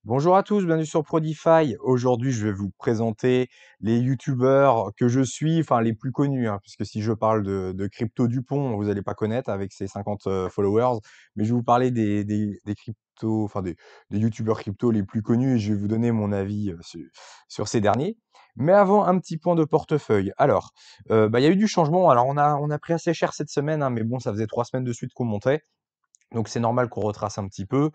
Bonjour à tous, bienvenue sur Prodify. Aujourd'hui, je vais vous présenter les youtubeurs que je suis, enfin les plus connus, hein, puisque si je parle de Crypto Dupont, vous n'allez pas connaître avec ses 50 followers, mais je vais vous parler des crypto, enfin des youtubeurs crypto les plus connus et je vais vous donner mon avis sur ces derniers. Mais avant, un petit point de portefeuille. Alors, il y a eu du changement. Alors, on a pris assez cher cette semaine, hein, mais bon, ça faisait 3 semaines de suite qu'on montait, donc c'est normal qu'on retrace un petit peu.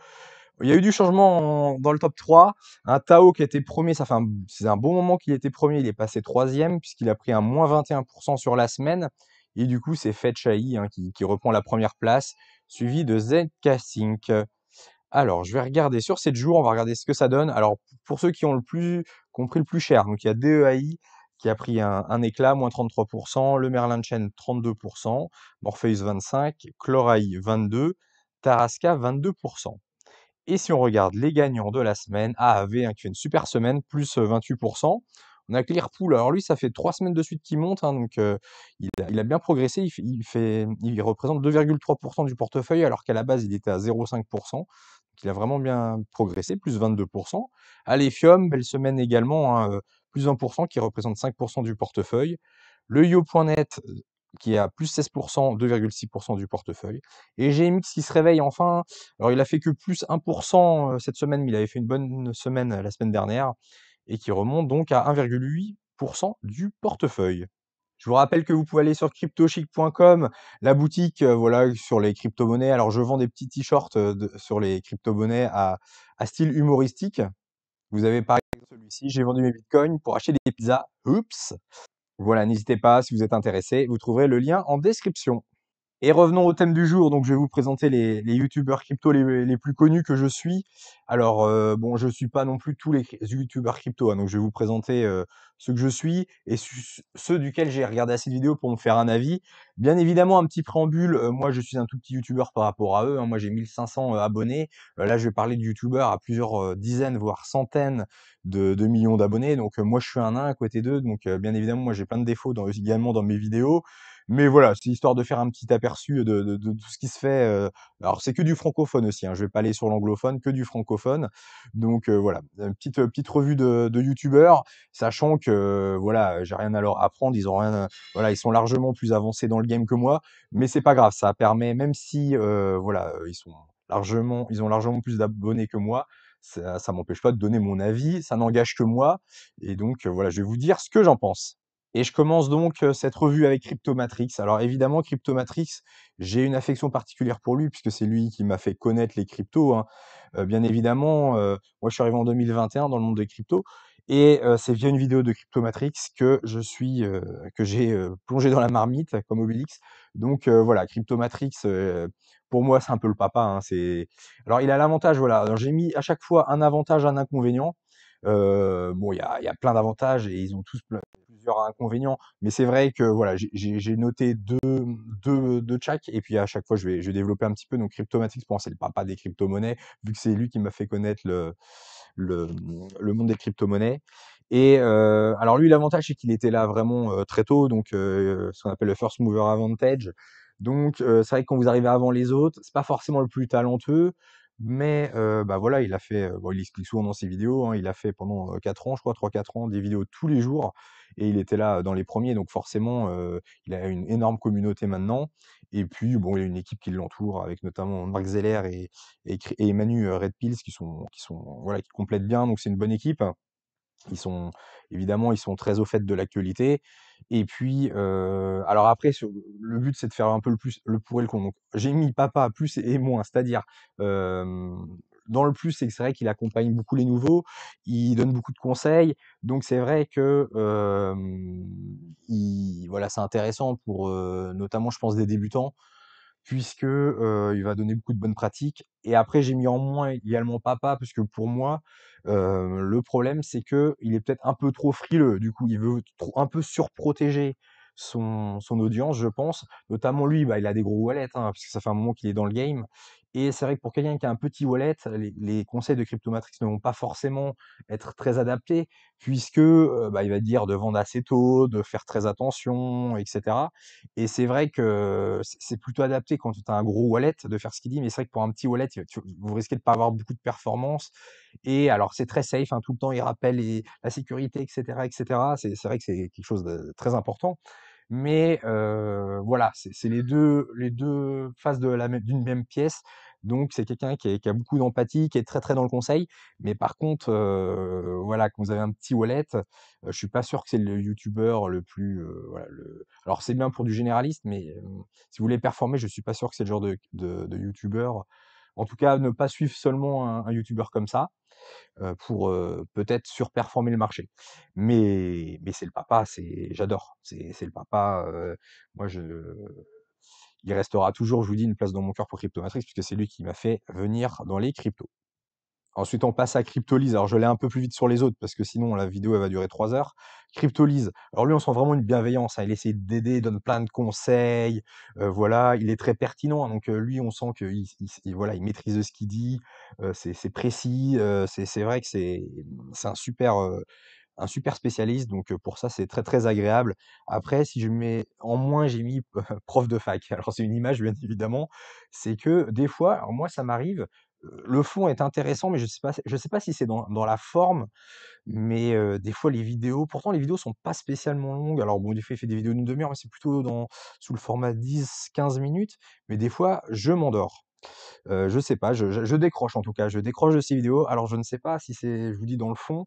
Il y a eu du changement dans le top 3. Un Tao qui était premier, c'est un bon moment qu'il était premier, il est passé troisième puisqu'il a pris un moins 21% sur la semaine. Et du coup, c'est Fetchai qui reprend la première place, suivi de ZK-Sync. Alors, je vais regarder sur 7 jours, on va regarder ce que ça donne. Alors, pour ceux qui ont pris le plus cher, donc il y a DEAI qui a pris un éclat, moins 33%, le Merlin Chen 32%, Morpheus 25%, Clorai 22%, Tarasca 22%. Et si on regarde les gagnants de la semaine, AAV qui fait une super semaine, plus 28%. On a Clearpool, alors lui, ça fait 3 semaines de suite qu'il monte, hein, donc il a bien progressé, il représente 2,3% du portefeuille, alors qu'à la base, il était à 0,5%. Donc il a vraiment bien progressé, plus 22%. Alephium, belle semaine également, hein, plus 1%, qui représente 5% du portefeuille. Le Yo.net, qui est à plus 16%, 2,6% du portefeuille. Et GMX qui se réveille enfin. Alors, il a fait que plus 1% cette semaine, mais il avait fait une bonne semaine la semaine dernière et qui remonte donc à 1,8% du portefeuille. Je vous rappelle que vous pouvez aller sur cryptochic.com, la boutique, voilà, sur les crypto-monnaies. Alors, je vends des petits t-shirts sur les crypto-monnaies à style humoristique. Vous avez par exemple celui-ci, j'ai vendu mes bitcoins pour acheter des pizzas. Oups! Voilà, n'hésitez pas si vous êtes intéressé, vous trouverez le lien en description. Et revenons au thème du jour. Donc, je vais vous présenter les youtubeurs crypto les plus connus que je suis. Alors, bon, je suis pas non plus tous les youtubeurs crypto, hein, donc je vais vous présenter ceux que je suis et ceux duquel j'ai regardé assez de vidéos pour me faire un avis. Bien évidemment, un petit préambule. Moi, je suis un tout petit youtubeur par rapport à eux, hein. Moi, j'ai 1500 abonnés. Là, je vais parler de youtubeurs à plusieurs dizaines, voire centaines de millions d'abonnés. Donc, moi, je suis un nain à côté d'eux. Donc, bien évidemment, moi, j'ai plein de défauts également dans mes vidéos. Mais voilà, c'est histoire de faire un petit aperçu de tout ce qui se fait. Alors, c'est que du francophone aussi, hein, je vais pas aller sur l'anglophone, que du francophone. Donc voilà, une petite revue de youtubeurs, sachant que voilà, j'ai rien à leur apprendre, ils ont rien, voilà, ils sont largement plus avancés dans le game que moi, mais c'est pas grave, ça permet, même si voilà, ils ont largement plus d'abonnés que moi, ça m'empêche pas de donner mon avis, ça n'engage que moi, et donc voilà, je vais vous dire ce que j'en pense. Et je commence donc cette revue avec Cryptomatrix. Alors évidemment, Cryptomatrix, j'ai une affection particulière pour lui puisque c'est lui qui m'a fait connaître les cryptos, hein. Bien évidemment, moi je suis arrivé en 2021 dans le monde des cryptos et c'est via une vidéo de Cryptomatrix que j'ai plongé dans la marmite comme Obélix. Donc voilà, Cryptomatrix, pour moi c'est un peu le papa, hein. Alors il a l'avantage, voilà. Alors j'ai mis à chaque fois un avantage, un inconvénient. Bon, il y a plein d'avantages et ils ont tous plusieurs inconvénients. Mais c'est vrai que voilà, j'ai noté deux de chaque, et puis à chaque fois, je vais développer un petit peu. Donc, Cryptomatrix, pour moi, c'est le papa des crypto-monnaies, vu que c'est lui qui m'a fait connaître le, le monde des crypto-monnaies. Et alors, lui, l'avantage, c'est qu'il était là vraiment très tôt, donc ce qu'on appelle le first mover advantage. Donc, c'est vrai que quand vous arrivez avant les autres, c'est pas forcément le plus talentueux, mais voilà, bon, il explique souvent dans ses vidéos, hein, il a fait pendant 4 ans, je crois, 3-4 ans, des vidéos tous les jours, et il était là dans les premiers, donc forcément, il a une énorme communauté maintenant. Et puis, bon, il y a une équipe qui l'entoure, avec notamment Mark Zeller et Manu Redpills voilà, qui complètent bien, donc c'est une bonne équipe. Ils sont Évidemment, ils sont très au fait de l'actualité. Et puis, alors après, le but, c'est de faire un peu le pour et le contre. Donc, j'ai mis papa, plus et moins, c'est-à-dire, dans le plus, c'est vrai qu'il accompagne beaucoup les nouveaux, il donne beaucoup de conseils. Donc c'est vrai que, voilà, c'est intéressant pour, notamment, je pense, des débutants, puisque, il va donner beaucoup de bonnes pratiques. Et après, j'ai mis en moins également papa, puisque pour moi, le problème, c'est que il est peut-être un peu trop frileux. Du coup, il veut un peu surprotéger son audience, je pense. Notamment lui, il a des gros wallets, hein, parce que ça fait un moment qu'il est dans le game. Et c'est vrai que pour quelqu'un qui a un petit wallet, les conseils de Cryptomatrix ne vont pas forcément être très adaptés puisque, bah, il va dire de vendre assez tôt, de faire très attention et cetera. Et c'est vrai que c'est plutôt adapté quand tu as un gros wallet de faire ce qu'il dit, mais c'est vrai que pour un petit wallet, vous risquez de pas avoir beaucoup de performance. Et alors c'est très safe, hein, tout le temps il rappelle la sécurité et cetera et cetera. C'est vrai que c'est quelque chose de très important. Mais voilà, c'est les deux faces d'une même pièce. Donc c'est quelqu'un qui a beaucoup d'empathie, qui est très, très dans le conseil. Mais par contre, voilà, quand vous avez un petit wallet, je suis pas sûr que c'est le youtubeur le plus, voilà, alors c'est bien pour du généraliste, mais si vous voulez performer, je suis pas sûr que c'est le genre de youtubeur. En tout cas, ne pas suivre seulement un youtubeur comme ça pour, peut-être surperformer le marché. Mais c'est le papa, j'adore. C'est le papa, moi je il restera toujours, je vous dis, une place dans mon cœur pour Cryptomatrix puisque c'est lui qui m'a fait venir dans les cryptos. Ensuite, on passe à Cryptolyse. Alors, je vais aller un peu plus vite sur les autres parce que sinon la vidéo elle va durer 3 heures. Cryptolyse. Alors lui, on sent vraiment une bienveillance, hein. Il essaie d'aider, il donne plein de conseils, voilà, il est très pertinent, hein, donc lui, on sent qu'il voilà, il maîtrise ce qu'il dit, c'est précis, c'est vrai que c'est un super spécialiste, donc pour ça, c'est très, très agréable. Après, si je mets en moins, j'ai mis prof de fac. Alors c'est une image, bien évidemment. C'est que des fois, alors moi, ça m'arrive, le fond est intéressant, mais je sais pas si c'est dans la forme, mais des fois, les vidéos pourtant les vidéos sont pas spécialement longues. Alors bon, des fois, il fait des vidéos d'1 heure, mais c'est plutôt sous le format 10-15 minutes, mais des fois, je m'endors. Je sais pas, je décroche en tout cas, je décroche de ces vidéos. Alors je ne sais pas si c'est je vous dis dans le fond,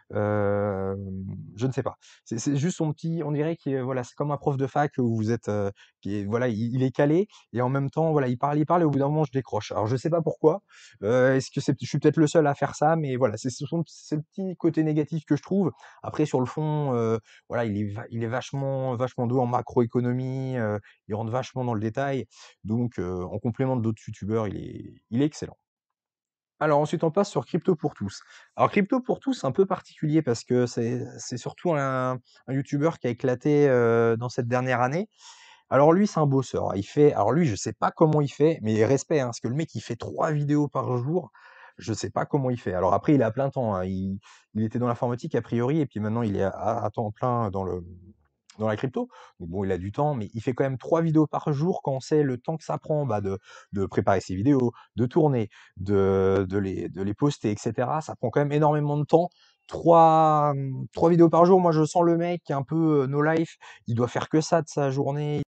je ne sais pas. C'est juste son petit on dirait qu'il voilà, c'est comme un prof de fac où vous êtes, qui est voilà, il est calé et en même temps, voilà, il parle et au bout d'un moment, je décroche. Alors je sais pas pourquoi, est-ce que je suis peut-être le seul à faire ça, mais voilà, c'est le petit côté négatif que je trouve. Après sur le fond, voilà, il est vachement doué en macroéconomie, il rentre vachement dans le détail, donc en complément d'autres youtubeurs, il est excellent. Alors ensuite, on passe sur Crypto pour tous. Alors Crypto pour tous, c'est un peu particulier parce que c'est surtout un youtubeur qui a éclaté, dans cette dernière année. Alors lui, c'est un bosseur. Alors lui, je sais pas comment il fait, mais respect, hein, parce que le mec, il fait 3 vidéos par jour. Je sais pas comment il fait. Alors après, il est à plein temps, hein. Il était dans l'informatique a priori et puis maintenant il est à temps plein dans la crypto. Donc bon, il a du temps, mais il fait quand même 3 vidéos par jour quand on sait le temps que ça prend, bah, de préparer ses vidéos, de tourner, de les poster et cetera. Ça prend quand même énormément de temps. 3 vidéos par jour, moi je sens le mec qui est un peu, no life, il doit faire que ça de sa journée,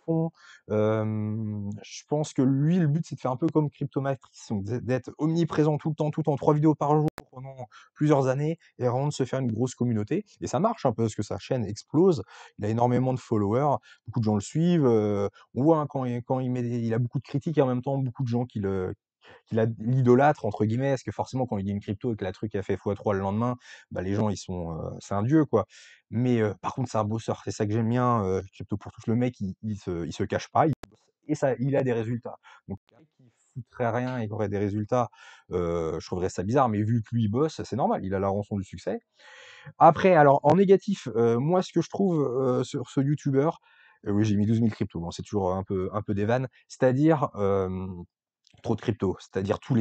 fond. Je pense que lui, le but, c'est de faire un peu comme Cryptomatrix, donc d'être omniprésent tout le temps, tout le temps, 3 vidéos par jour pendant plusieurs années et vraiment de se faire une grosse communauté. Et ça marche un peu parce que sa chaîne explose. Il a énormément de followers, beaucoup de gens le suivent. On voit hein, quand il a beaucoup de critiques et en même temps beaucoup de gens l'idolâtre entre guillemets, parce que forcément quand il dit une crypto et que la truc a fait x3 le lendemain, bah les gens ils sont, c'est un dieu quoi. Mais par contre c'est un bosseur, c'est ça que j'aime bien, Crypto pour tous. Le mec il se cache pas, il bosse et ça il a des résultats. Donc quelqu'un qui foutrait rien et qui aurait des résultats, je trouverais ça bizarre, mais vu que lui il bosse, c'est normal, il a la rançon du succès. Après alors en négatif, moi ce que je trouve, sur ce youtubeur, oui j'ai mis 12 000 cryptos, bon c'est toujours un peu des vannes, c'est-à-dire, trop de crypto, c'est-à-dire tous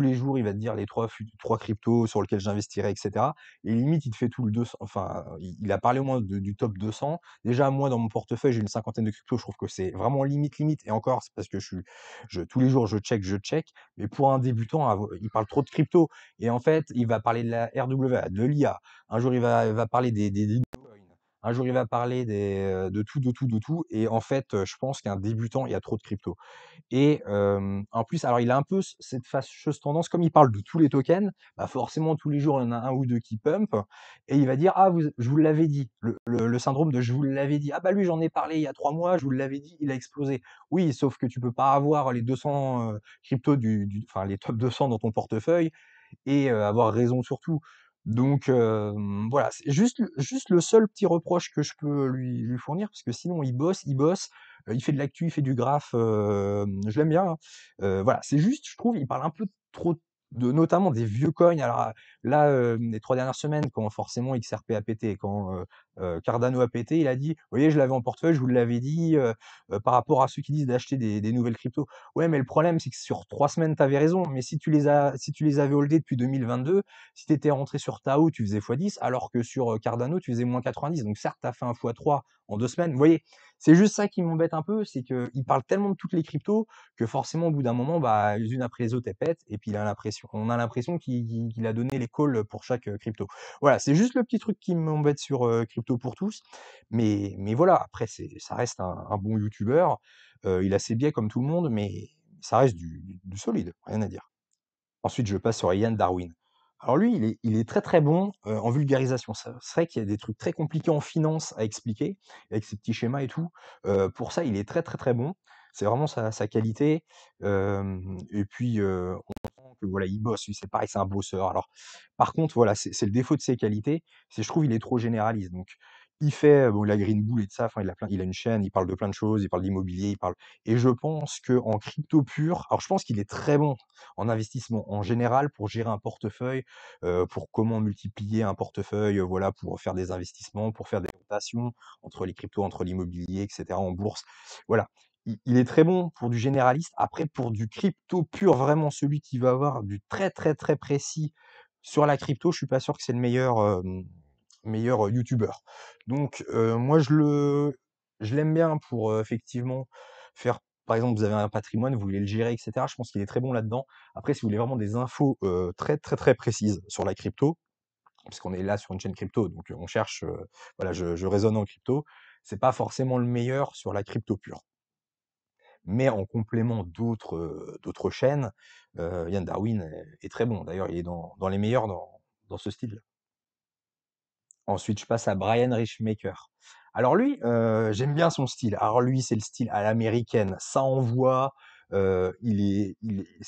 les jours, il va te dire les 3 cryptos sur lesquels j'investirais, et cetera. Et limite, il te fait tout le 200, enfin, il a parlé au moins du top 200. Déjà, moi, dans mon portefeuille, j'ai une cinquantaine de cryptos. Je trouve que c'est vraiment limite, limite. Et encore, c'est parce que tous les jours, je check. Mais pour un débutant, il parle trop de crypto. Et en fait, il va parler de la RWA, de l'IA. Un jour, il va parler des bitcoins. Un jour, il va parler de tout, de tout, de tout. Et en fait, je pense qu'un débutant, il y a trop de crypto. Et en plus, alors il a un peu cette fâcheuse tendance, comme il parle de tous les tokens, bah forcément tous les jours, il y en a un ou 2 qui pump et il va dire: «Ah je vous l'avais dit», le syndrome de «je vous l'avais dit». «Ah bah lui j'en ai parlé il y a 3 mois, je vous l'avais dit, il a explosé». Oui, sauf que tu peux pas avoir les 200, cryptos enfin les top 200 dans ton portefeuille et avoir raison sur tout. Donc voilà, c'est juste le seul petit reproche que je peux lui fournir, parce que sinon il bosse, il fait de l'actu, il fait du graphe, je l'aime bien, hein. Voilà, c'est juste, je trouve, il parle un peu trop notamment des vieux coins. Alors, là, les 3 dernières semaines, quand forcément XRP a pété, quand, Cardano a pété, il a dit: «Vous voyez, je l'avais en portefeuille, je vous l'avais dit, par rapport à ceux qui disent d'acheter des nouvelles cryptos». Ouais, mais le problème, c'est que sur 3 semaines, tu avais raison, mais si tu les avais holdés depuis 2022, si tu étais rentré sur Tao, tu faisais x10, alors que sur, Cardano, tu faisais -90. Donc certes, tu as fait un x3 en 2 semaines. Vous voyez? C'est juste ça qui m'embête un peu, c'est qu'il parle tellement de toutes les cryptos que forcément, au bout d'un moment, bah, les unes après les autres, elles pètent et puis on a l'impression qu'il a donné les calls pour chaque, crypto. Voilà, c'est juste le petit truc qui m'embête sur, Crypto pour tous, mais voilà, après ça reste un bon youtubeur, il a ses biais comme tout le monde, mais ça reste du solide, rien à dire. Ensuite, je passe sur Ian Darwin. Alors lui, il est très, très bon, en vulgarisation. C'est vrai qu'il y a des trucs très compliqués en finance à expliquer, avec ses petits schémas et tout. Pour ça, il est très, très, très bon. C'est vraiment sa qualité. Et puis, on sent que voilà, il bosse, lui, c'est pareil, c'est un bosseur. Alors, par contre, voilà, c'est le défaut de ses qualités, c'est je trouve il est trop généraliste. Donc, il fait, bon, il a Green Bull et tout ça, enfin, il a une chaîne, il parle de plein de choses, il parle d'immobilier, il parle et je pense qu'en crypto pur, alors je pense qu'il est très bon en investissement en général pour gérer un portefeuille, pour comment multiplier un portefeuille, voilà, pour faire des investissements, pour faire des rotations entre les cryptos, entre l'immobilier, et cetera, en bourse. Voilà. Il est très bon pour du généraliste. Après, pour du crypto pur, vraiment celui qui va avoir du très, très, très précis sur la crypto, je suis pas sûr que c'est le meilleur youtubeur. Donc, moi je l'aime bien pour, effectivement faire par exemple, vous avez un patrimoine, vous voulez le gérer, et cetera. Je pense qu'il est très bon là-dedans. Après, si vous voulez vraiment des infos, très, très, très précises sur la crypto, puisqu'on est là sur une chaîne crypto, donc on cherche, voilà, je raisonne en crypto, c'est pas forcément le meilleur sur la crypto pure. Mais en complément d'autres chaînes, Ian Darwin est très bon. D'ailleurs, il est dans les meilleurs dans ce style-là. Ensuite, je passe à Brian Richmaker. Alors lui, j'aime bien son style. Alors lui, c'est le style à l'américaine, ça envoie, ses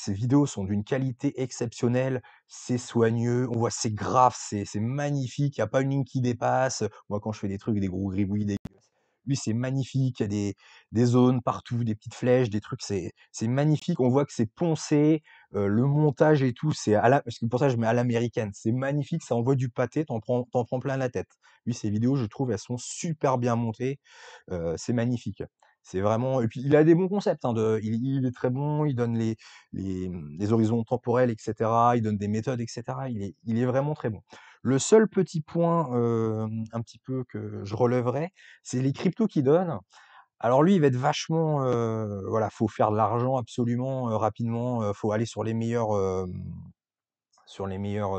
vidéos sont d'une qualité exceptionnelle, c'est soigneux, on voit c'est grave, c'est magnifique, il y a pas une ligne qui dépasse. Moi, quand je fais des trucs, des gros gribouillis dégueulasses, lui, c'est magnifique, il y a des zones partout, des petites flèches, des trucs, c'est magnifique. On voit que c'est poncé, le montage et tout, parce que pour ça je mets à l'américaine. C'est magnifique, ça envoie du pâté, t'en prends plein la tête. Lui, ses vidéos, je trouve, elles sont super bien montées, c'est magnifique. C'est vraiment et puis il a des bons concepts, hein, il est très bon, il donne les horizons temporels et cetera, il donne des méthodes et cetera. Il est vraiment très bon. Le seul petit point, un petit peu que je relèverais, c'est les cryptos qu'il donne. Alors lui, il va être vachement, voilà, faut faire de l'argent absolument, rapidement, faut aller sur les meilleures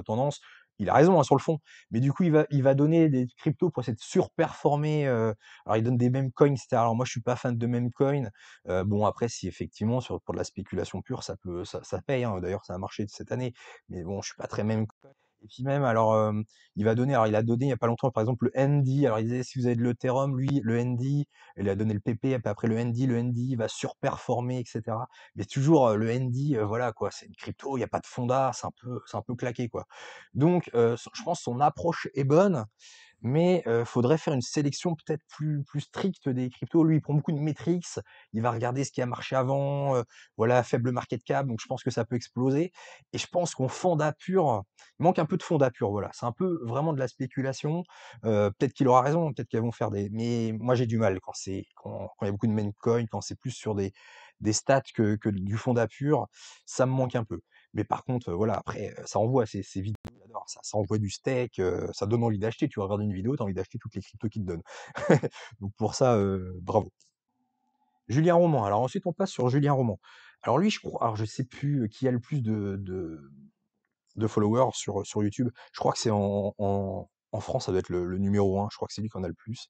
tendances. Il a raison, hein, sur le fond, mais du coup, il va donner des cryptos pour essayer de surperformer, alors il donne des meme coins et cetera. Alors moi, je suis pas fan de meme coins, bon après si effectivement pour de la spéculation pure, ça paye, hein, d'ailleurs ça a marché cette année, mais bon, je suis pas très meme coin et puis même alors, il a donné il y a pas longtemps, par exemple, le ND, alors il disait: «Si vous avez de l'Ethereum, lui, le ND», il a donné le PP, et puis après le ND va surperformer et cetera. Mais toujours, le ND, voilà quoi, c'est une crypto, il y a pas de fondat, c'est un peu claqué quoi. Donc je pense son approche est bonne, mais faudrait faire une sélection peut-être plus stricte des cryptos. Lui, il prend beaucoup de métriques, il va regarder ce qui a marché avant, voilà, faible market cap, donc je pense que ça peut exploser et je pense qu'en fondat pur, il manque un peu de fondat pur, voilà. C'est un peu vraiment de la spéculation, peut-être qu'il aura raison, peut-être qu'elles vont faire mais moi j'ai du mal quand il y a beaucoup de meme coins, quand c'est plus sur des stats que du fondat pur, ça me manque un peu. Mais par contre, voilà, après, ça envoie ces vidéos, j'adore, ça envoie du steak, ça donne envie d'acheter. Tu regardes une vidéo, tu as envie d'acheter toutes les cryptos qu'ils te donnent. Donc pour ça, bravo. Julien Roman, alors ensuite on passe sur Julien Roman. Alors lui, je crois alors je sais plus, qui a le plus de followers sur YouTube. Je crois que c'est en France, ça doit être le numéro 1, je crois que c'est lui qui en a le plus.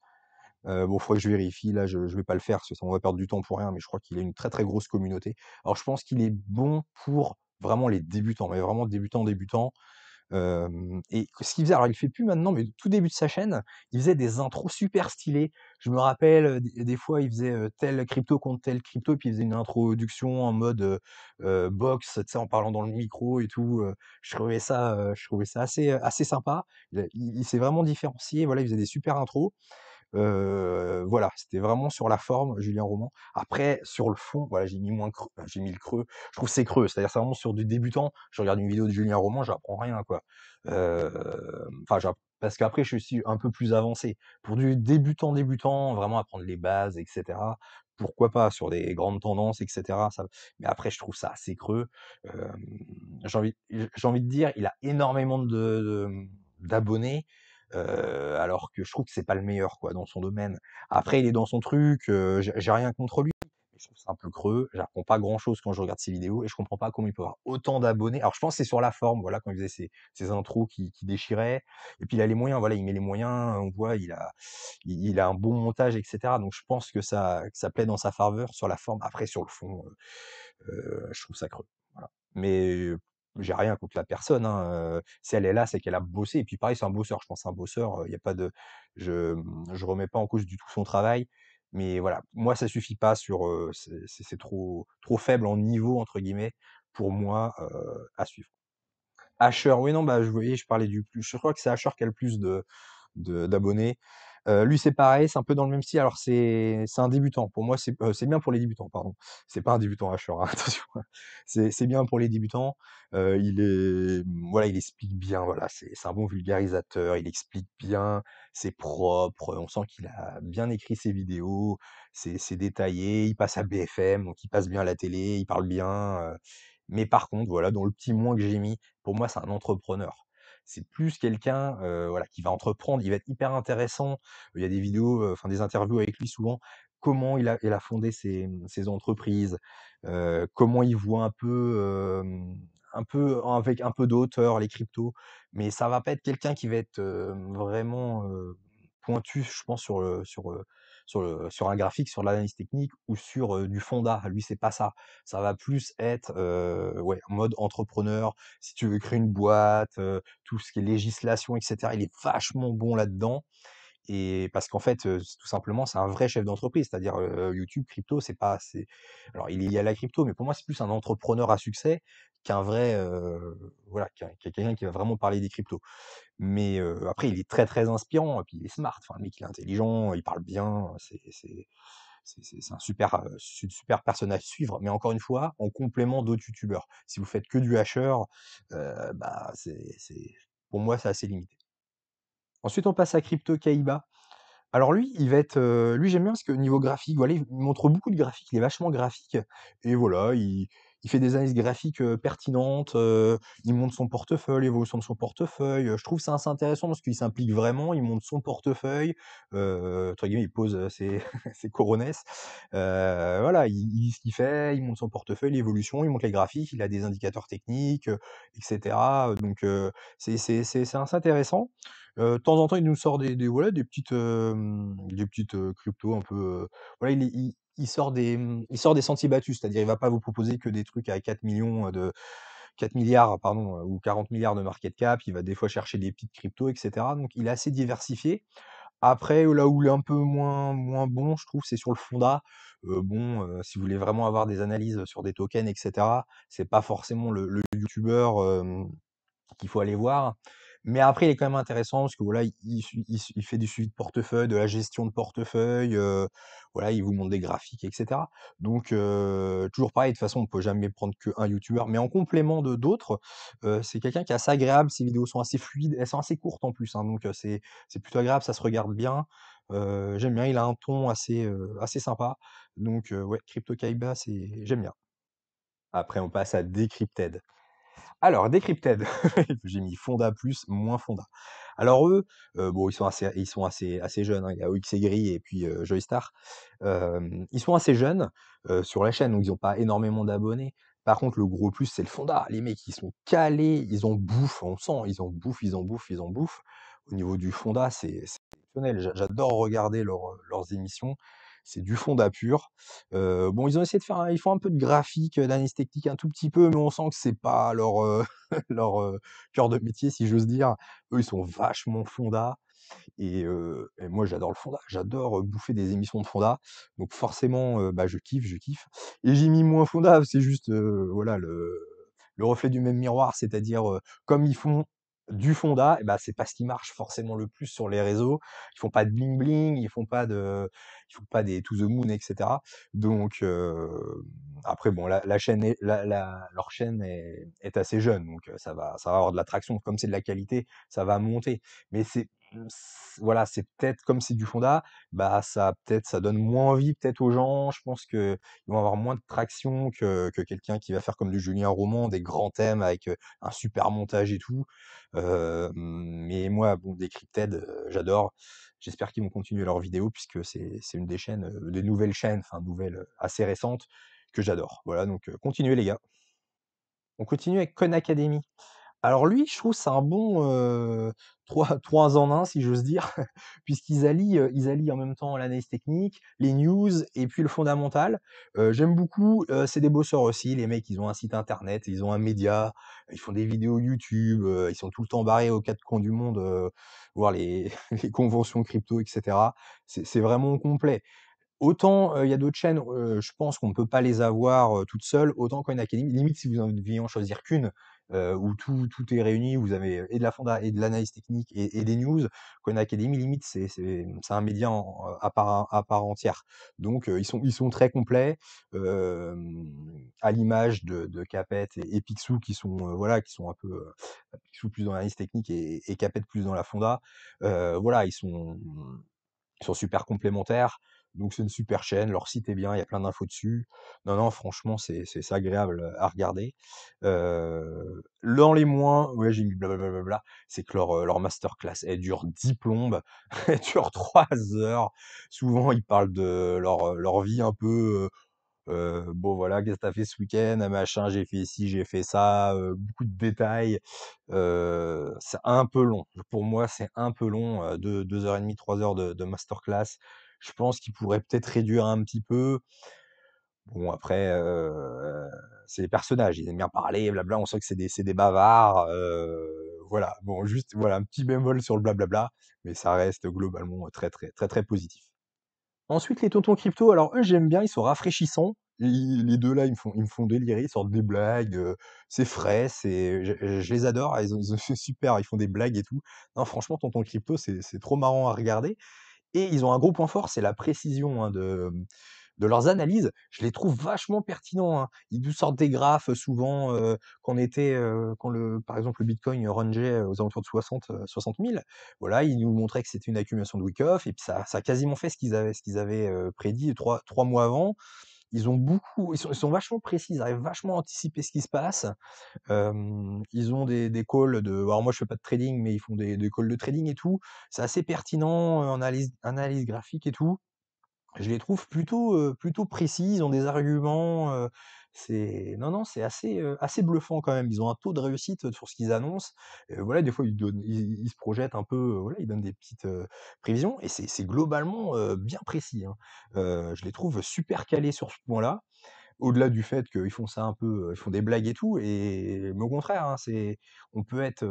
Bon, faudrait que je vérifie, là, je vais pas le faire parce que ça on va perdre du temps pour rien, mais je crois qu'il a une très, très grosse communauté. Alors je pense qu'il est bon pour vraiment les débutants, mais vraiment débutants, débutants. Et ce qu'il faisait, alors il le fait plus maintenant, mais au tout début de sa chaîne, il faisait des intros super stylées. Je me rappelle, des fois, il faisait, telle crypto contre telle crypto, puis il faisait une introduction en mode, box, tu sais, en parlant dans le micro et tout, je trouvais ça assez sympa. Il s'est vraiment différencié, voilà, il faisait des super intros. Voilà, c'était vraiment sur la forme, Julien Roman. Après, sur le fond, voilà, j'ai mis le creux. Je trouve que c'est creux, c'est-à-dire c'est vraiment sur du débutant. Je regarde une vidéo de Julien Roman, j'apprends rien, quoi. Enfin, parce qu'après, je suis un peu plus avancé. Pour du débutant, vraiment apprendre les bases, et cetera, pourquoi pas sur des grandes tendances, et cetera, ça mais après, je trouve ça assez creux. Hem, j'ai envie de dire, il a énormément d'abonnés, alors que je trouve que c'est pas le meilleur, quoi, dans son domaine. Après, il est dans son truc, j'ai rien contre lui, mais je trouve ça un peu creux. J'apprends pas grand-chose quand je regarde ses vidéos et je comprends pas comment il peut avoir autant d'abonnés. Alors je pense que c'est sur la forme, voilà, quand il faisait ses intros qui déchiraient et puis il a les moyens, voilà, il met les moyens, on voit, il a un bon montage et cetera, donc je pense que ça plaît dans sa faveur sur la forme. Après sur le fond, je trouve ça creux, voilà. Mais j'ai rien contre la personne, hein, si elle est là, c'est qu'elle a bossé et puis pareil, c'est un bosseur, je pense, un bosseur, il y a pas de je remets pas en cause du tout son travail, mais voilà, moi ça suffit pas sur, c'est trop «faible en niveau» entre guillemets pour moi, à suivre. Asher, oui, non, bah, je parlais du plus je crois que c'est Asher qui a le plus de d'abonnés. Lui, c'est pareil, c'est un peu dans le même style. Alors c'est un débutant. Pour moi, c'est bien pour les débutants, pardon. C'est pas un débutant Asher, hein, attention, hein. C'est bien pour les débutants. Voilà, il explique bien, voilà, c'est un bon vulgarisateur, il explique bien, c'est propre, on sent qu'il a bien écrit ses vidéos, c'est détaillé, il passe à BFM, donc il passe bien à la télé, il parle bien, mais par contre, voilà, dans le petit moins que j'ai mis, pour moi, c'est un entrepreneur. C'est plus quelqu'un, voilà, qui va entreprendre, il va être hyper intéressant. Il y a des vidéos, enfin des interviews avec lui souvent, comment il a fondé ses entreprises, comment il voit un peu avec un peu de hauteur les cryptos. Mais ça va pas être quelqu'un qui va être, vraiment, pointu, je pense sur un graphique, sur l'analyse technique ou sur, du fondat. Lui, c'est pas ça. Ça va plus être, ouais, en mode entrepreneur. Si tu veux créer une boîte, tout ce qui est législation et cetera, il est vachement bon là-dedans et parce qu'en fait, tout simplement, c'est un vrai chef d'entreprise. C'est-à-dire, YouTube, crypto, c'est alors il est lié à la crypto, mais pour moi, c'est plus un entrepreneur à succès qu'un vrai, voilà, qu'un quelqu'un qui va vraiment parler des cryptos. Mais, après, il est très, très inspirant et puis il est smart. Enfin, le mec, il est intelligent, il parle bien, c'est un super personne à suivre, mais encore une fois, en complément d'autres youtubeurs. Si vous faites que du hasher, bah, pour moi, c'est assez limité. Ensuite, on passe à Crypto Kaiba. Alors lui, il va être, lui j'aime bien parce que niveau graphique, voilà, il montre beaucoup de graphiques, il est vachement graphique et voilà, il fait des analyses graphiques, pertinentes, il montre son portefeuille, l'évolution de son portefeuille, je trouve ça assez intéressant parce qu'il s'implique vraiment, il montre son portefeuille, entre guillemets, il pose, ses ses coronesses, voilà, il dit ce qu'il fait, il montre son portefeuille, l'évolution, il montre les graphiques, il a des indicateurs techniques, et cetera, donc c'est assez intéressant. De temps en temps, il nous sort voilà, des petites, cryptos un peu, voilà, il sort des sentiers battus. C'est-à-dire, il va pas vous proposer que des trucs à 4 millions, de 4 milliards pardon, ou 40 milliards de market cap. Il va des fois chercher des petites cryptos et cetera. Donc il est assez diversifié. Après, là où il est un peu moins bon, je trouve, c'est sur le fondat. Bon, si vous voulez vraiment avoir des analyses sur des tokens et cetera, c'est pas forcément le youtubeur, qu'il faut aller voir. Mais après, il est quand même intéressant parce que voilà, il fait du suivi de portefeuille, de la gestion de portefeuille, voilà, il vous montre des graphiques, et cetera. Donc, toujours pareil, de toute façon, on peut jamais prendre qu'un youtubeur, mais en complément de d'autres, c'est quelqu'un qui est assez agréable. Ses vidéos sont assez fluides, elles sont assez courtes en plus, hein, donc, c'est plutôt agréable, ça se regarde bien. J'aime bien, il a un ton assez sympa. Donc, ouais, Crypto Kaiba, j'aime bien. Après, on passe à Decrypted. Alors, Decrypted, j'ai mis Fonda plus, moins Fonda. Alors eux, bon, ils sont assez jeunes, hein. Il y a OXEGRI et puis, Joystar. Ils sont assez jeunes, sur la chaîne, donc ils ont pas énormément d'abonnés. Par contre, le gros plus, c'est le Fonda. Les mecs, ils sont calés, ils ont bouffe, on sent, ils ont bouffe, ils ont bouffe, ils ont bouffe. Au niveau du Fonda, c'est exceptionnel. J'adore regarder leurs émissions. C'est du Fonda pur. Bon, ils ont essayé de faire ils font un peu de graphique, d'analyse technique un tout petit peu, mais on sent que c'est pas leur, leur, cœur de métier, si j'ose dire. Eux, ils sont vachement Fonda et moi, j'adore le Fonda. J'adore, bouffer des émissions de Fonda, donc forcément, bah, je kiffe et j'ai mis moins Fonda, c'est juste, voilà le reflet du même miroir, c'est-à-dire, comme ils font du fonda, et bah, c'est pas ce qui marche forcément le plus sur les réseaux. Ils font pas de bling bling, ils font pas des to the moon, et cetera. Donc après bon, la chaîne est leur chaîne est assez jeune, donc ça va avoir de l'attraction. Comme c'est de la qualité, ça va monter. Mais voilà, c'est peut-être comme c'est du fonda, bah, ça donne moins envie peut-être aux gens. Je pense qu'ils vont avoir moins de traction que quelqu'un qui va faire comme du Julien Roman, des grands thèmes avec, un super montage et tout. Mais moi, bon, Decrypted, j'adore. J'espère qu'ils vont continuer leurs vidéos puisque c'est une des chaînes, des nouvelles chaînes, enfin nouvelles, assez récentes que j'adore. Voilà, donc continuez les gars. On continue avec Khan Academy. Alors lui, je trouve c'est un bon, 3 en un si j'ose dire, ils allient en même temps l'analyse technique, les news et puis le fondamental. J'aime beaucoup, c'est des bosseurs aussi, les mecs, ils ont un site internet, ils ont un média, ils font des vidéos YouTube, ils sont tout le temps barrés aux 4 coins du monde, voir les les conventions crypto et cetera. C'est vraiment complet. Autant, il y a d'autres chaînes, je pense qu'on ne peut pas les avoir, toutes seules, autant Coin Academy, limite si vous en deviez en choisir qu'une, où tout est réuni, vous avez et de la fonda et de l'analyse technique et des news. Coin Academy, limite, c'est un média à part entière. Donc, ils sont très complets, à l'image de Capet et Picsou qui sont, voilà, qui sont un peu, Picsou plus dans l'analyse technique et Capet plus dans la fonda. Voilà, ils sont super complémentaires, donc c'est une super chaîne, leur site est bien, il y a plein d'infos dessus. Non, non, franchement, c'est agréable, à regarder. Dans les moins, ouais, j'ai mis blablabla, c'est que leur masterclass, elle dure 10 plombes, elle dure 3 heures. Souvent, ils parlent de leur vie un peu, bon voilà, qu'est-ce que tu fait ce week-end? Machin, j'ai fait ci, j'ai fait ça, beaucoup de détails. C'est un peu long. Pour moi, c'est un peu long, 2 heures et demie, 3 heures de masterclass. Je pense qu'ils pourraient peut-être réduire un petit peu. Bon après, c'est les personnages, ils aiment bien parler, blabla, on sent que c'est des bavards, voilà. Bon, juste, voilà, un petit bémol sur le blablabla, mais ça reste globalement, très, très, très, très positif. Ensuite, les tontons crypto, alors eux, j'aime bien, ils sont rafraîchissants. Les 2 là, ils me font délirer, ils sortent des blagues, c'est frais, je les adore, ils ont c'est super, ils font des blagues et tout. Non, franchement, tonton crypto, c'est trop marrant à regarder et ils ont un gros point fort, c'est la précision, hein, de leurs analyses. Je les trouve vachement pertinents, hein. Ils nous sortent des graphes, souvent, quand par exemple, le bitcoin rangeait aux alentours de 60 000. Voilà, ils nous montraient que c'était une accumulation de week-off et puis ça a quasiment fait ce qu'ils avaient, prédit trois mois avant. Ils sont vachement précis, ils arrivent vachement à anticiper ce qui se passe. Ils ont des calls alors moi je fais pas de trading, mais ils font des calls de trading et tout. C'est assez pertinent, en analyse graphique et tout. Je les trouve plutôt précis, ils ont des arguments, non, non, c'est assez bluffant quand même. Ils ont un taux de réussite, sur ce qu'ils annoncent. Voilà, des fois ils se projettent un peu, voilà, ils donnent des petites, prévisions et c'est globalement, bien précis, hein. Je les trouve super calés sur ce point-là. Au-delà du fait qu'ils font ça un peu, ils font des blagues et tout mais au contraire, hein, on peut être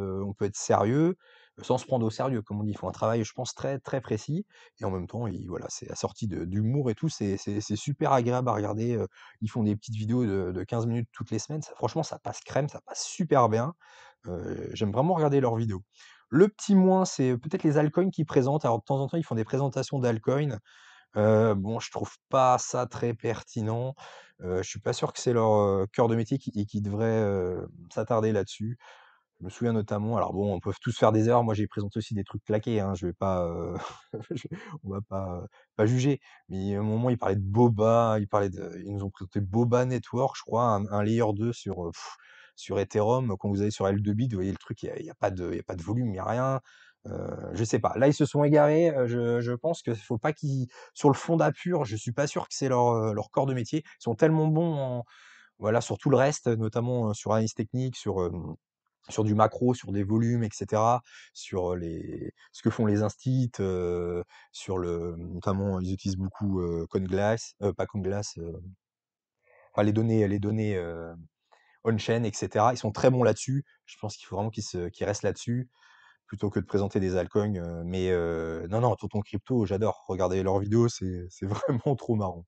sérieux, sans se prendre au sérieux, comme on dit. Ils font un travail, je pense, très, très précis et en même temps, voilà, c'est assorti d'humour et tout, c'est super agréable à regarder, ils font des petites vidéos de 15 minutes toutes les semaines, ça franchement, ça passe crème, ça passe super bien. J'aime vraiment regarder leurs vidéos. Le petit moins, c'est peut-être les altcoins qu'ils présentent. Alors de temps en temps, ils font des présentations d'altcoins. Bon, je trouve pas ça très pertinent. Je suis pas sûr que c'est leur, cœur de métier et qu'ils devraient, s'attarder là-dessus. Je me souviens notamment alors bon, on peut tous faire des erreurs. Moi, j'ai présenté aussi des trucs claqués, hein, je vais pas, je on va pas juger. Mais à un moment, ils parlaient de Boba, ils nous ont présenté Boba Network, je crois, un layer 2 sur Ethereum. Quand vous allez sur L2Bit, vous voyez le truc, il y a pas de volume, il y a rien. Je sais pas. Là, ils se sont égarés, je pense qu'il faut pas qu'ils sur le fondat pur, je suis pas sûr que c'est leur corps de métier. Ils sont tellement bons voilà, sur tout le reste, notamment, sur analyse technique, sur du macro, sur des volumes, et cetera, sur, ce que font les instits, notamment, ils utilisent beaucoup, CoinGlass, pas CoinGlass, enfin les données, on-chain, et cetera. Ils sont très bons là-dessus. Je pense qu'il faut vraiment qu'ils restent là-dessus, plutôt que de présenter des altcoins, mais non, non, Tonton Crypto, j'adore. Regarder leurs vidéos, c'est vraiment trop marrant.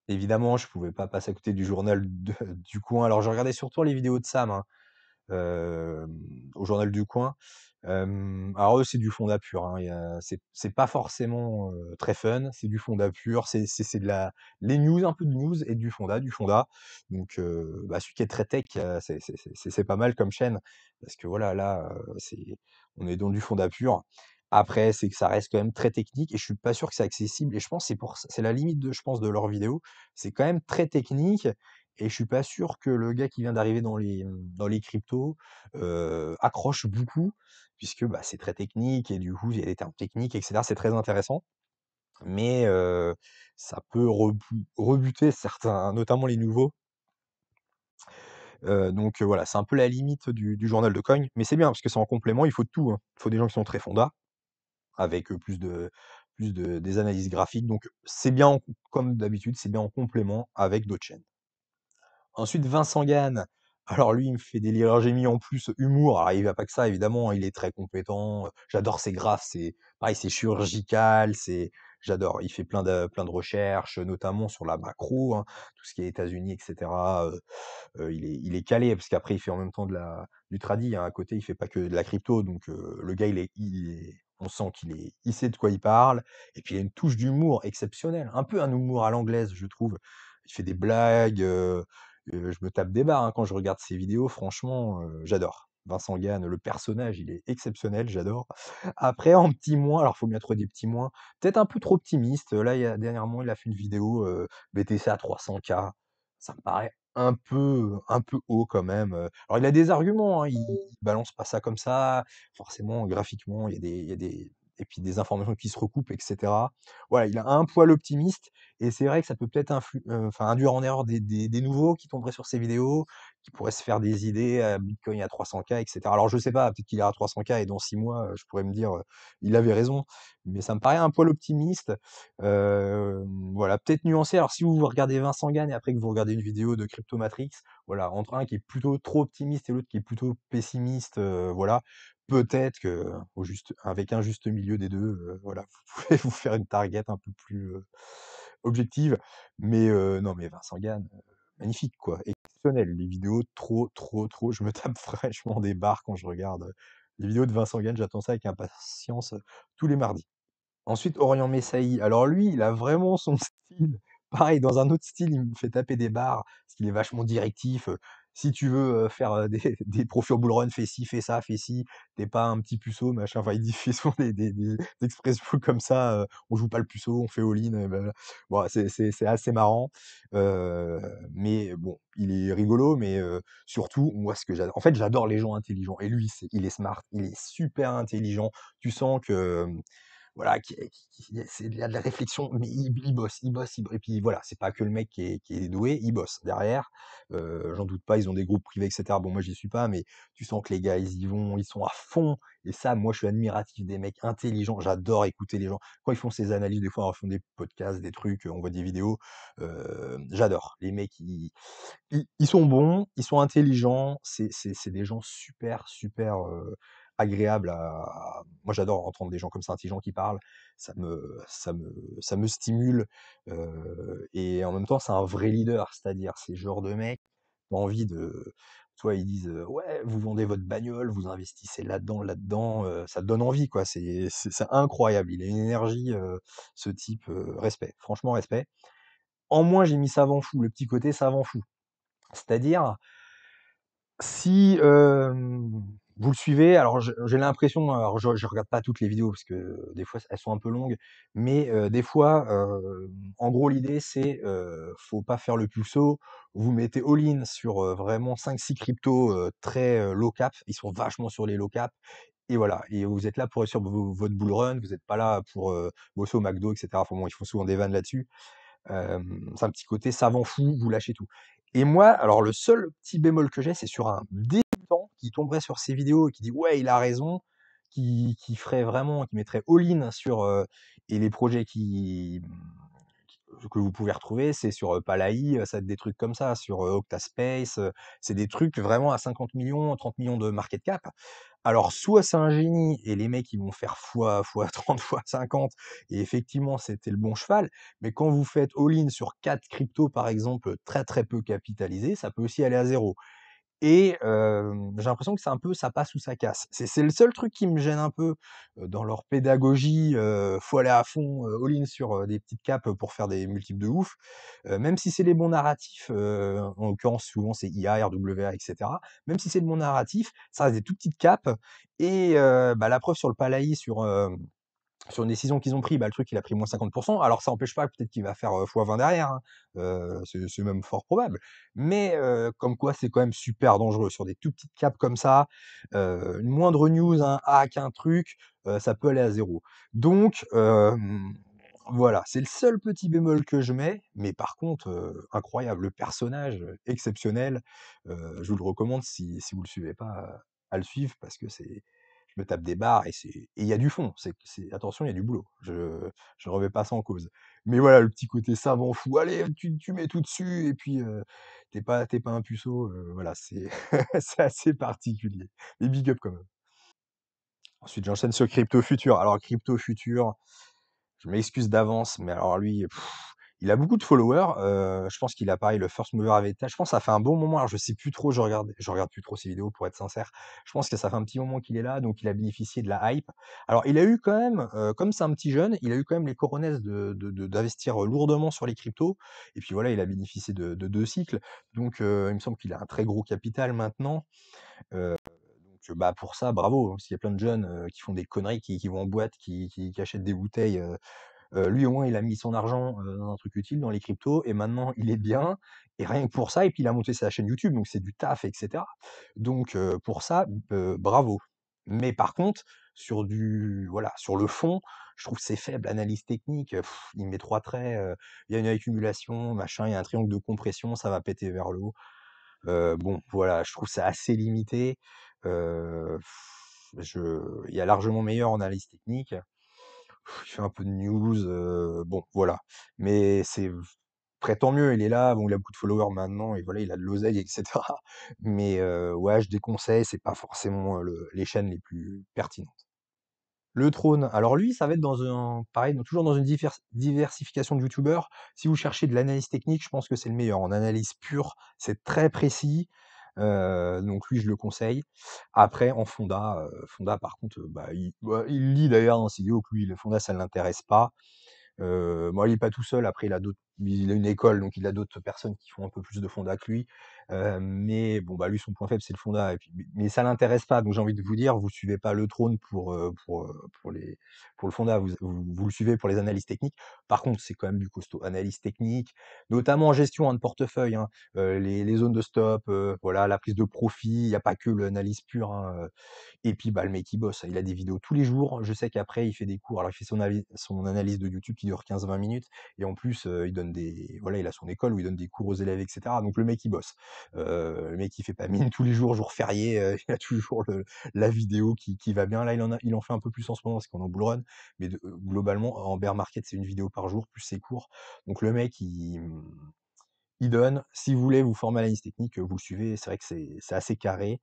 Évidemment, je pouvais pas passer à côté du journal du coin. Alors je regardais surtout les vidéos de Sam, hein. au Journal du Coin. Alors eux, c'est du Fonda pur, hein, c'est pas forcément, très fun, c'est du Fonda pur, c'est de la les news, un peu de news et du Fonda. Donc bah, celui qui est très tech, c'est pas mal comme chaîne parce que voilà, là, on est dans du Fonda pur. Après, c'est que ça reste quand même très technique et je suis pas sûr que c'est accessible et je pense que c'est la limite je pense de leurs vidéos. C'est quand même très technique et je suis pas sûr que le gars qui vient d'arriver dans les cryptos, accroche beaucoup puisque, bah, c'est très technique et du coup, il y a des termes techniques et cetera. C'est très intéressant, mais ça peut rebuter certains, notamment les nouveaux. Donc voilà, c'est un peu la limite du journal de Coin, mais c'est bien parce que c'est en complément, il faut de tout, hein. Il faut des gens qui sont très fonda avec, plus de des analyses graphiques, donc c'est bien comme d'habitude, c'est bien en complément avec d'autres chaînes. Ensuite, Vincent Gann. Alors lui, il me fait délire. Alors j'ai mis en plus humour. Alors il va pas que ça, évidemment, il est très compétent. J'adore ses graphes, c'est pareil, c'est chirurgical, j'adore. Il fait plein de recherches, notamment sur la macro, hein, tout ce qui est États-Unis, etc. Il est calé parce qu'après il fait en même temps du tradi, hein, à côté, il fait pas que de la crypto. Donc le gars, on sent il sait de quoi il parle. Et puis il a une touche d'humour exceptionnelle, un peu un humour à l'anglaise, je trouve. Il fait des blagues. Je me tape des barres, hein, quand je regarde ses vidéos, franchement, j'adore. Vincent Gann, le personnage, il est exceptionnel, j'adore. Après, en petit moins, alors faut bien trouver des petits moins, peut-être un peu trop optimiste. Là, dernièrement, il a fait une vidéo, BTC à 300K. Ça me paraît un peu haut quand même. Alors il a des arguments, hein, il balance pas ça comme ça. Forcément, graphiquement, il y a des et puis des informations qui se recoupent, et cetera. Voilà, il a un poil optimiste et c'est vrai que ça peut peut-être enfin, induire en erreur des nouveaux qui tomberaient sur ces vidéos, qui pourraient se faire des idées, Bitcoin à 300K, et cetera. Alors je sais pas, peut-être qu'il est à 300K et dans 6 mois, je pourrais me dire, il avait raison, mais ça me paraît un poil optimiste. Voilà, peut-être nuancé. Alors si vous regardez Vincent Gann et après que vous regardez une vidéo de Cryptomatrix, voilà, entre un qui est plutôt trop optimiste et l'autre qui est plutôt pessimiste, voilà, peut-être que avec un juste milieu des 2, voilà, vous pouvez vous faire une target un peu plus, objective. Mais non, mais Vincent Gann, magnifique quoi, exceptionnel. Les vidéos trop, trop, trop je me tape fraîchement des barres quand je regarde, les vidéos de Vincent Gann, j'attends ça avec impatience, tous les mardis. Ensuite, Orient Messaï. Alors lui, il a vraiment son style. Pareil, dans un autre style, il me fait taper des barres, parce qu'il est vachement directif. Si tu veux faire des profils bull run, fais ci, fais ça, fais ci. T'es pas un petit puceau, machin. Enfin, il dit fait souvent des expressions comme ça. On joue pas le puceau, on fait all-in. Bon, c'est assez marrant. Mais bon, il est rigolo, mais surtout, moi, ce que j'adore. En fait, j'adore les gens intelligents. Et lui, il est smart, il est super intelligent. Tu sens que voilà, c'est il y a de la réflexion, mais il bosse, et puis voilà, c'est pas que le mec qui est doué, il bosse derrière. J'en doute pas, ils ont des groupes privés, et cetera. Bon, moi, j'y suis pas, mais tu sens que les gars, ils y vont, ils sont à fond. Et ça, moi, je suis admiratif des mecs intelligents. J'adore écouter les gens. Quand ils font ces analyses, des fois, ils font des podcasts, des trucs, on voit des vidéos. J'adore. Les mecs, ils sont bons, ils sont intelligents. C'est des gens super, super agréables moi, j'adore entendre des gens comme ça intelligents qui parlent. Ça me stimule. Et en même temps, c'est un vrai leader. C'est-à-dire, c'est le genre de mec qui a envie de. Tu vois, ils disent ouais, vous vendez votre bagnole, vous investissez là-dedans, là-dedans. Ça te donne envie, quoi. C'est incroyable. Il a une énergie, ce type. Respect. Franchement, respect. En moins, j'ai mis savant fou, le petit côté savant fou. C'est-à-dire, si, vous le suivez, alors j'ai l'impression, alors je regarde pas toutes les vidéos parce que des fois elles sont un peu longues, mais des fois, en gros l'idée c'est, faut pas faire le puceau. Vous mettez all-in sur, vraiment 5-6 cryptos, très, low cap. Ils sont vachement sur les low cap et voilà, et vous êtes là pour réussir votre bull run, vous êtes pas là pour, bosser au McDo, et cetera. Enfin bon, ils font souvent des vannes là-dessus. C'est un petit côté savant fou, vous lâchez tout. Et moi, alors le seul petit bémol que j'ai, c'est sur un débutant qui tomberait sur ces vidéos et qui dit ouais, il a raison, qui ferait vraiment, qui mettrait all-in sur et les projets que vous pouvez retrouver, c'est sur Palaï, ça va être des trucs comme ça, sur Octaspace, c'est des trucs vraiment à 50 millions, 30 millions de market cap. Alors, soit c'est un génie et les mecs ils vont faire fois 30, fois 50 et effectivement c'était le bon cheval, mais quand vous faites all-in sur 4 cryptos par exemple, très, très peu capitalisés, ça peut aussi aller à zéro. et j'ai l'impression que c'est un peu ça passe ou ça casse. C'est le seul truc qui me gêne un peu, dans leur pédagogie, faut aller à fond, all-in sur, des petites capes, pour faire des multiples de ouf. Même si c'est les bons narratifs, en l'occurrence souvent c'est IA, RWA et cetera. Même si c'est le bon narratif, ça reste des toutes petites capes et bah, la preuve sur le Palaï sur une décision qu'ils ont pris, bah, le truc il a pris -50. Alors ça empêche pas peut-être qu'il va faire, x20 derrière, hein, c'est même fort probable. Mais comme quoi c'est quand même super dangereux sur des tout petites capes comme ça, une moindre news, un hack, un truc, ça peut aller à zéro. Donc voilà, c'est le seul petit bémol que je mets, mais par contre, incroyable, le personnage, exceptionnel. Je vous le recommande si vous le suivez pas, à le suivre parce que je me tape des barres et il y a du fond, attention, il y a du boulot. Je ne remets pas ça en cause. Mais voilà, le petit côté savant fou, allez, tu mets tout dessus et puis, tu pas un puceau, voilà, c'est c'est assez particulier. Mais big up quand même. Ensuite, j'enchaîne sur Crypto Future. Alors Crypto Future, je m'excuse d'avance, mais alors lui, il a beaucoup de followers, je pense qu'il a pareil le first mover advantage. Je pense que ça fait un bon moment, alors je sais plus trop, je regarde plus trop ses vidéos pour être sincère. Je pense que ça fait un petit moment qu'il est là, donc il a bénéficié de la hype. Alors il a eu quand même, comme c'est un petit jeune, il a eu quand même les coronets d'investir, lourdement sur les cryptos et puis voilà, il a bénéficié de 2 cycles. Donc il me semble qu'il a un très gros capital maintenant, donc bah, pour ça, bravo, hein, parce qu'il y a plein de jeunes, qui font des conneries, qui vont en boîte, qui achètent des bouteilles, lui, au moins, il a mis son argent, dans un truc utile, dans les cryptos et maintenant il est bien et rien que pour ça et puis il a monté sa chaîne YouTube, donc c'est du taf et cetera. Donc pour ça, bravo. Mais par contre, sur le fond, je trouve que c'est faible. Analyse technique, il met 3 traits, il y a une accumulation, machin, il y a un triangle de compression, ça va péter vers le haut. Bon, voilà, je trouve ça assez limité. Heu, il y a largement meilleur en analyse technique. Il fait un peu de news, bon, voilà. Mais après tant mieux, il est là, bon, il a beaucoup de followers maintenant et voilà, il a de l'oseille et cetera. Mais ouais, je déconseille, c'est pas forcément, les chaînes les plus pertinentes. Le Trône, alors lui, ça va être pareil, toujours dans une diversification de youtubeurs. Si vous cherchez de l'analyse technique, je pense que c'est le meilleur. En analyse pure, c'est très précis, donc lui, je le conseille. Après, en Fonda par contre, bah, il lit d'ailleurs dans ses vidéos que lui, le Fonda, ça ne l'intéresse pas. Bon, il est pas tout seul, après il a une école, donc il a d'autres personnes qui font un peu plus de fonda que lui. Mais bon, bah, lui, son point faible, c'est le fonda et puis mais ça l'intéresse pas, donc j'ai envie de vous dire, vous suivez pas le trône pour le fonda, vous le suivez pour les analyses techniques. Par contre, c'est quand même du costaud. Analyse technique, notamment en gestion, hein, de portefeuille, hein, les zones de stop, voilà, la prise de profit, il y a pas que l'analyse pure, hein, et puis, bah, le mec, il bosse. Il a des vidéos tous les jours. Je sais qu'après, il fait des cours. Alors, il fait son analyse de YouTube qui dure 15-20 minutes. Et en plus, voilà, il a son école où il donne des cours aux élèves, etc. Donc, le mec, il bosse. Le mec, il fait pas mine tous les jours, jour férié. Il a toujours la vidéo qui va bien. Là, il en fait un peu plus en ce moment parce qu'on est en bull run. Mais globalement, en bear market, c'est une vidéo par jour, plus ses cours. Donc, le mec, il donne. Si vous voulez vous former à l'analyse technique, vous le suivez. C'est vrai que c'est assez carré.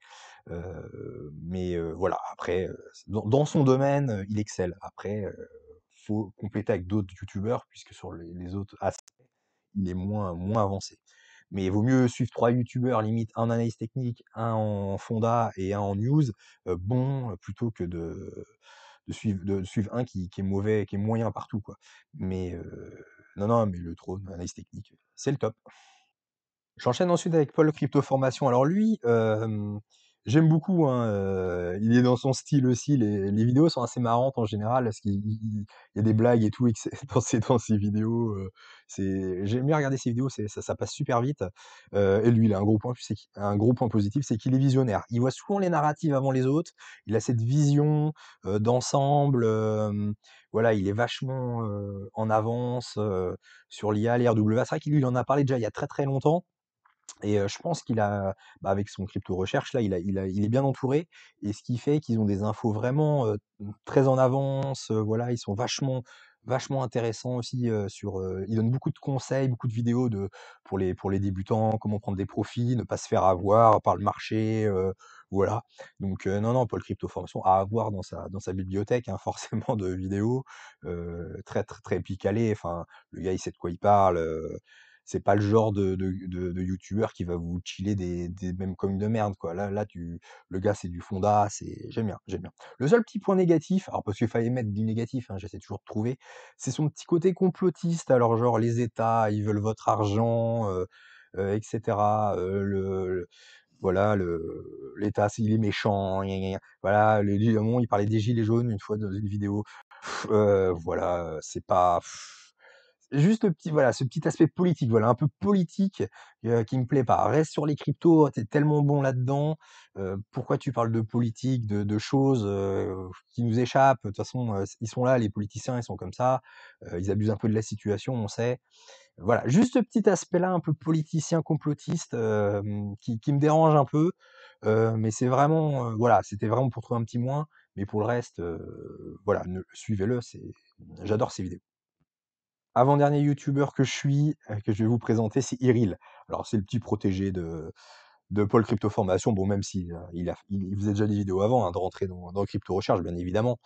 Mais voilà, après, dans son domaine, il excelle. Après, faut compléter avec d'autres youtubeurs puisque sur les autres aspects, il est moins avancé. Mais il vaut mieux suivre 3 youtubeurs, limite un analyse technique, un en fonda et un en news, plutôt que de suivre un qui est mauvais, qui est moyen partout, quoi. Mais non, non, mais le trône, analyse technique, c'est le top. J'enchaîne ensuite avec Paul Crypto Formation. Alors lui, j'aime beaucoup, hein, il est dans son style aussi. Les vidéos sont assez marrantes en général parce qu'il y a des blagues et tout et que c'est dans ses vidéos, j'aime bien regarder ses vidéos, ça passe super vite, et lui, il a un gros point positif, c'est qu'il est visionnaire. Il voit souvent les narratives avant les autres. Il a cette vision, d'ensemble, voilà, il est vachement, en avance, sur l'IA, l'IRWA. C'est vrai qu'il lui, il en a parlé déjà il y a très, très longtemps et je pense avec son crypto recherche là, il est bien entouré et ce qui fait qu'ils ont des infos vraiment, très en avance, voilà, ils sont vachement intéressants aussi, ils donnent beaucoup de conseils, beaucoup de vidéos pour les débutants, comment prendre des profits, ne pas se faire avoir par le marché, voilà. Donc non, non, Paul Crypto Formation à avoir dans sa bibliothèque, hein, forcément de vidéos, très, très, très puis calé, enfin, le gars, il sait de quoi il parle, c'est pas le genre de youtubeur qui va vous chiller des mêmes coins de merde, quoi. Là, le gars, c'est du fonda, j'aime bien, j'aime bien. Le seul petit point négatif, alors parce qu'il fallait mettre du négatif, hein, j'essaie toujours de trouver, c'est son petit côté complotiste. Alors, genre, les États, ils veulent votre argent, etc. Voilà, l'État, il est méchant, gna, gna, gna. Voilà, à un moment, il parlait des gilets jaunes une fois dans une vidéo. Voilà, c'est pas. Juste voilà, ce petit aspect politique, voilà, un peu politique, qui me plaît pas. Reste sur les cryptos, tu tellement bon là-dedans, pourquoi tu parles de politique, de choses, qui nous échappent? De toute façon, ils sont là, les politiciens, ils sont comme ça, ils abusent un peu de la situation, on sait. Voilà, juste ce petit aspect-là, un peu politicien, complotiste, qui me dérange un peu, mais c'est vraiment, voilà, c'était vraiment pour trouver un petit moins, mais pour le reste, voilà, suivez-le, j'adore ses vidéos. Avant-dernier youtubeur que je suis, que je vais vous présenter, c'est Iril. Alors c'est le petit protégé de Paul Crypto Formation, bon même s'il il faisait déjà des vidéos avant, hein, de rentrer dans Crypto Recherche, bien évidemment.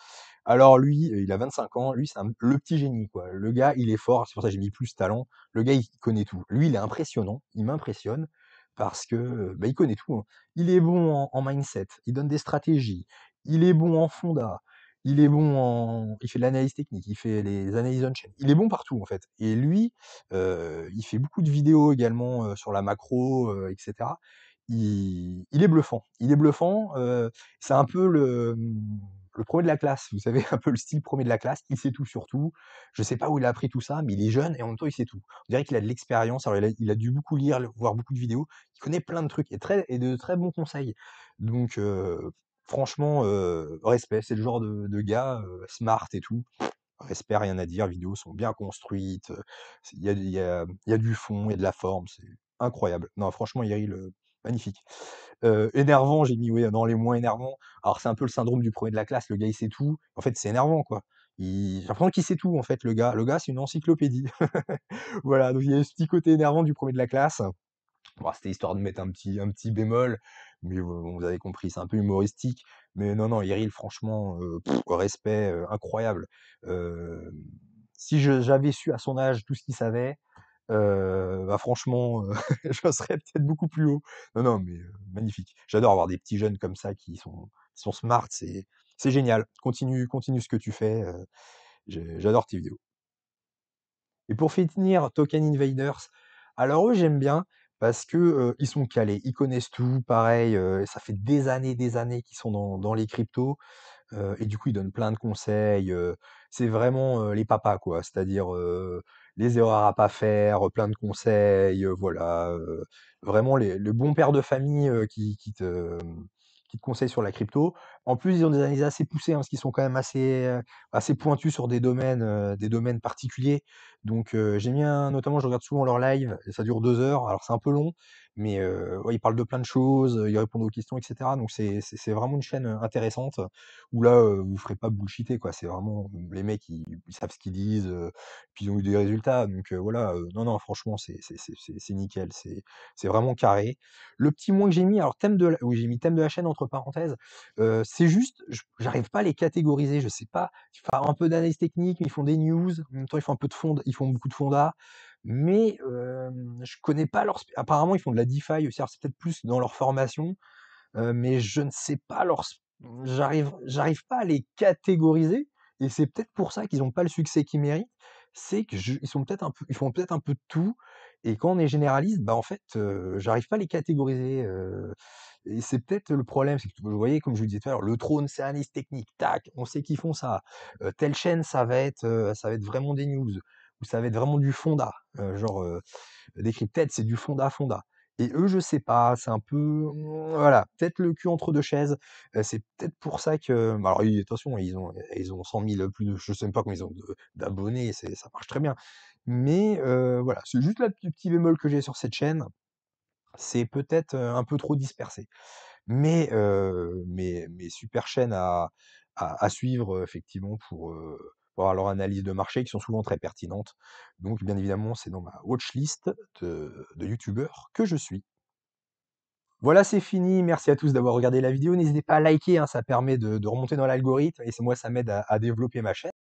Alors lui, il a 25 ans, lui c'est le petit génie, quoi. Le gars, il est fort, c'est pour ça que j'ai mis plus talent. Le gars, il connaît tout. Lui, il est impressionnant, il m'impressionne parce que, bah, il connaît tout, hein. Il est bon en mindset, il donne des stratégies, il est bon en fonda, il fait de l'analyse technique, il fait les analyses on-chain. Il est bon partout, en fait. Et lui, il fait beaucoup de vidéos également, sur la macro, etc. Il est bluffant. Il est bluffant, c'est un peu le premier de la classe, vous savez, un peu le style premier de la classe, il sait tout sur tout. Je sais pas où il a appris tout ça, mais il est jeune et en même temps il sait tout. On dirait qu'il a de l'expérience, alors il a dû beaucoup lire, voir beaucoup de vidéos, il connaît plein de trucs et de très bons conseils. Donc franchement, respect, c'est le genre de gars, smart et tout. Respect, rien à dire, vidéos sont bien construites, il y a du fond, il y a de la forme, c'est incroyable. Non, franchement, Yeril, magnifique. Énervant, j'ai mis, ouais, dans les moins énervants. Alors c'est un peu le syndrome du premier de la classe, le gars il sait tout. En fait, c'est énervant, quoi. J'ai l'impression qu'il sait tout, en fait, le gars. Le gars, c'est une encyclopédie. Voilà, donc il y a ce petit côté énervant du premier de la classe. Bon, c'était histoire de mettre un petit bémol, mais bon, vous avez compris, c'est un peu humoristique. Mais non, non, Iril, franchement, respect, incroyable. Hem, si j'avais su à son âge tout ce qu'il savait, bah, franchement, je serais peut-être beaucoup plus haut. Non, non, mais magnifique. J'adore avoir des petits jeunes comme ça qui sont smart, c'est génial. Continue ce que tu fais, j'adore tes vidéos. Et pour finir, Token Invaders, alors eux, j'aime bien parce que, ils sont calés, ils connaissent tout, pareil, ça fait des années qu'ils sont dans les cryptos. Et du coup, ils donnent plein de conseils, c'est vraiment, les papas, quoi. C'est-à-dire, les erreurs à pas faire, plein de conseils, voilà, vraiment le bon père de famille, qui te conseille sur la crypto. En plus, ils ont des analyses assez poussées, hein, parce qu'ils sont quand même assez pointus sur des domaines particuliers. Donc, j'aime bien notamment, je regarde souvent leurs lives et ça dure 2 heures. Alors c'est un peu long, mais, ouais, ils parlent de plein de choses, ils répondent aux questions et cetera. Donc c'est vraiment une chaîne, intéressante où là, vous ferez pas bullshiter, quoi. C'est vraiment, les mecs, ils savent ce qu'ils disent, puis ils ont eu des résultats, donc voilà, non, non, franchement, c'est nickel, c'est vraiment carré. Le petit moins que j'ai mis, alors thème de la oui, j'ai mis thème de la chaîne entre parenthèses, c'est juste, j'arrive pas à les catégoriser, je sais pas, ils font un peu d'analyse technique, mais ils font des news, en même temps, ils font beaucoup de fonda, mais je connais pas apparemment, ils font de la DeFi aussi, alors c'est peut-être plus dans leur formation, mais je ne sais pas j'arrive pas à les catégoriser et c'est peut-être pour ça qu'ils ont pas le succès qu'ils méritent. C'est que ils font peut-être un peu de tout et quand on est généraliste, bah, en fait, j'arrive pas à les catégoriser, et c'est peut-être le problème. C'est que vous voyez, comme je vous le disais tout à l'heure, le trône, c'est analyse technique, tac, on sait qu'ils font ça. Telle chaîne, ça va être vraiment des news ou ça va être vraiment du fonda, genre, Decrypted, c'est du fonda fonda. Et eux, je sais pas, c'est un peu, voilà, peut-être le cul entre deux chaises. C'est peut-être pour ça que, bah, alors attention, ils ont 100 000 plus de, je sais même pas combien ils ont d'abonnés, ça marche très bien. Mais voilà, c'est juste le petit bémol que j'ai sur cette chaîne, c'est peut-être un peu trop dispersé. Mais super chaîne à suivre, effectivement, pour avoir leur analyse de marché qui sont souvent très pertinentes. Donc bien évidemment, c'est dans ma watchlist de youtubeurs que je suis. Voilà, c'est fini. Merci à tous d'avoir regardé la vidéo. N'hésitez pas à liker, hein, ça permet de remonter dans l'algorithme et moi, ça m'aide à développer ma chaîne.